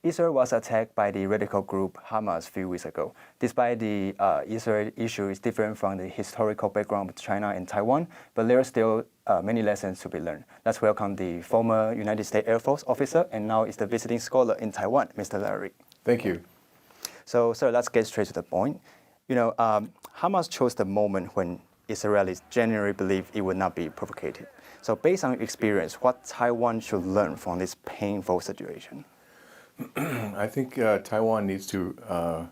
Israel was attacked by the radical group Hamas a few weeks ago. Despite the Israel issue is different from the historical background of China and Taiwan, but there are still many lessons to be learned. Let's welcome the former United States Air Force officer and now is the visiting scholar in Taiwan, Mr. Larry. Thank you. So, sir, let's get straight to the point. Hamas chose the moment when Israelis genuinely believe it would not be provocative. So based on your experience, what Taiwan should learn from this painful situation? I think Taiwan needs to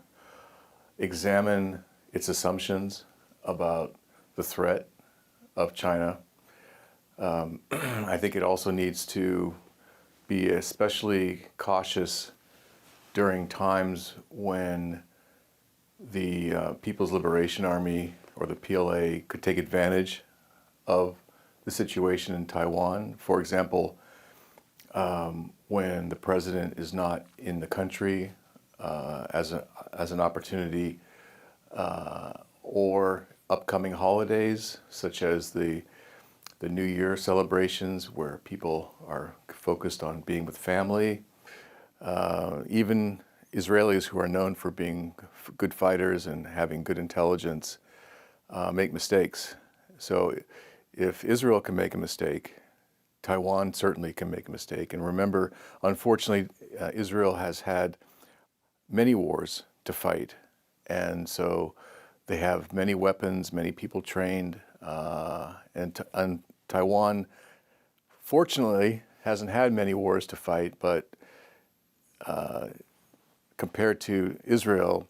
examine its assumptions about the threat of China. I think it also needs to be especially cautious during times when the People's Liberation Army or the PLA could take advantage of the situation in Taiwan. For example, when the president is not in the country as an opportunity, or upcoming holidays such as the New Year celebrations where people are focused on being with family. Even Israelis who are known for being good fighters and having good intelligence make mistakes. So if Israel can make a mistake, Taiwan certainly can make a mistake. And remember, unfortunately, Israel has had many wars to fight. And so they have many weapons, many people trained. And Taiwan, fortunately, hasn't had many wars to fight, but compared to Israel,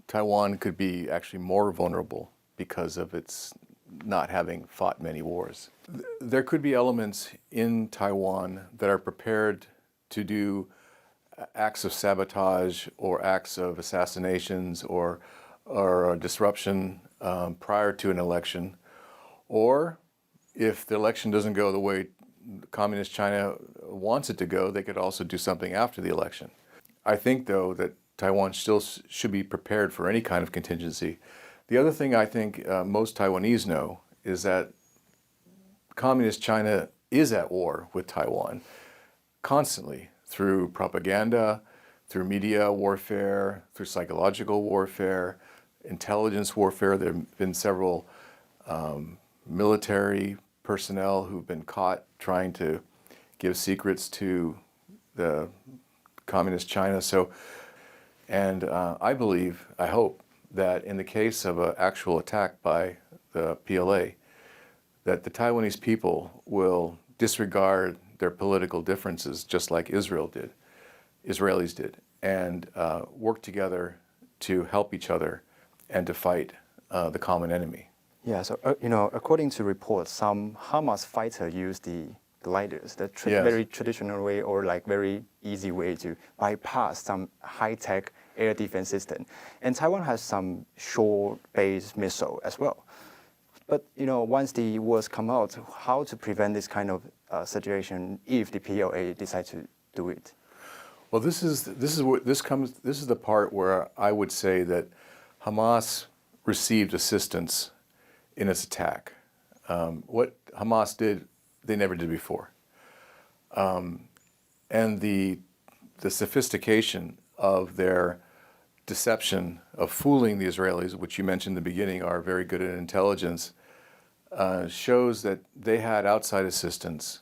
Taiwan could be actually more vulnerable because of its not having fought many wars. There could be elements in Taiwan that are prepared to do acts of sabotage or acts of assassinations or disruption prior to an election. Or if the election doesn't go the way Communist China wants it to go, they could also do something after the election. I think, though, that Taiwan still should be prepared for any kind of contingency. The other thing I think most Taiwanese know is that Communist China is at war with Taiwan constantly through propaganda, through media warfare, through psychological warfare, intelligence warfare. There have been several military personnel who've been caught trying to give secrets to the Communist China. I hope that in the case of an actual attack by the PLA, that the Taiwanese people will disregard their political differences just like Israelis did, and work together to help each other and to fight the common enemy. Yeah, so according to reports, some Hamas fighters use the gliders, the very traditional way or like very easy way to bypass some high-tech air defense system. And Taiwan has some shore-based missile as well. But once the wars come out, how to prevent this kind of situation if the PLA decide to do it? Well, this is the part where I would say that Hamas received assistance in its attack. What Hamas did, they never did before. And the sophistication of their deception of fooling the Israelis, which you mentioned in the beginning are very good at intelligence, shows that they had outside assistance.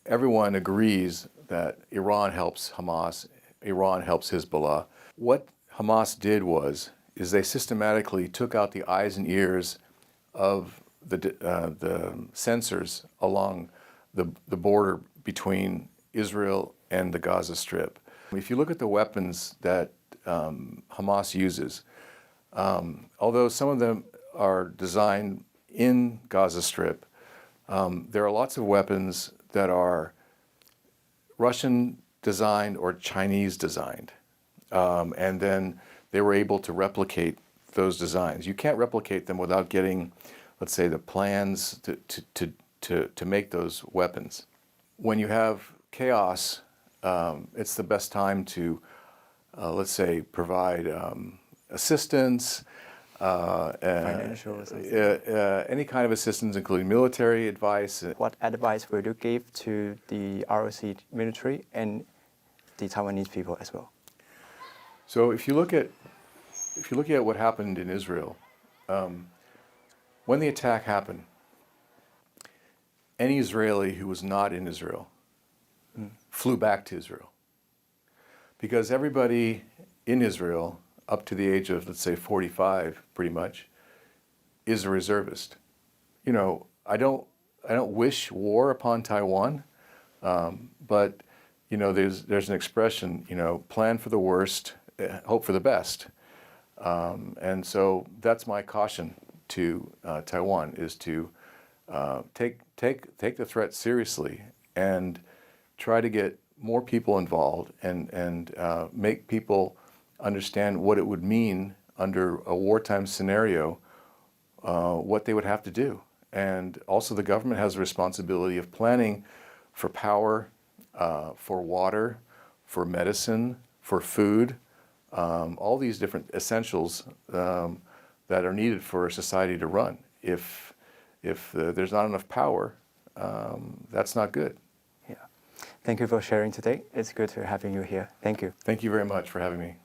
Everyone agrees that Iran helps Hamas, Iran helps Hezbollah. What Hamas did is they systematically took out the eyes and ears of the sensors along the border between Israel and the Gaza Strip. If you look at the weapons that Hamas uses, although some of them are designed in Gaza Strip, there are lots of weapons that are Russian designed or Chinese designed. And then they were able to replicate those designs. You can't replicate them without getting, let's say, the plans to make those weapons. When you have chaos, it's the best time to, let's say, provide assistance, financial assistance. Any kind of assistance, including military advice. What advice would you give to the ROC military and the Taiwanese people as well? So if you look at what happened in Israel, when the attack happened, any Israeli who was not in Israel flew back to Israel, because everybody in Israel up to the age of, let's say, 45, pretty much, is a reservist. You know, I don't wish war upon Taiwan, but you know, there's an expression, you know, plan for the worst, hope for the best, and so that's my caution to Taiwan, is to take the threat seriously and try to get more people involved and make people understand what it would mean under a wartime scenario, what they would have to do. And also the government has a responsibility of planning for power, for water, for medicine, for food, all these different essentials that are needed for a society to run. If there's not enough power, that's not good. Yeah. Thank you for sharing today. It's good to having you here. Thank you. Thank you very much for having me.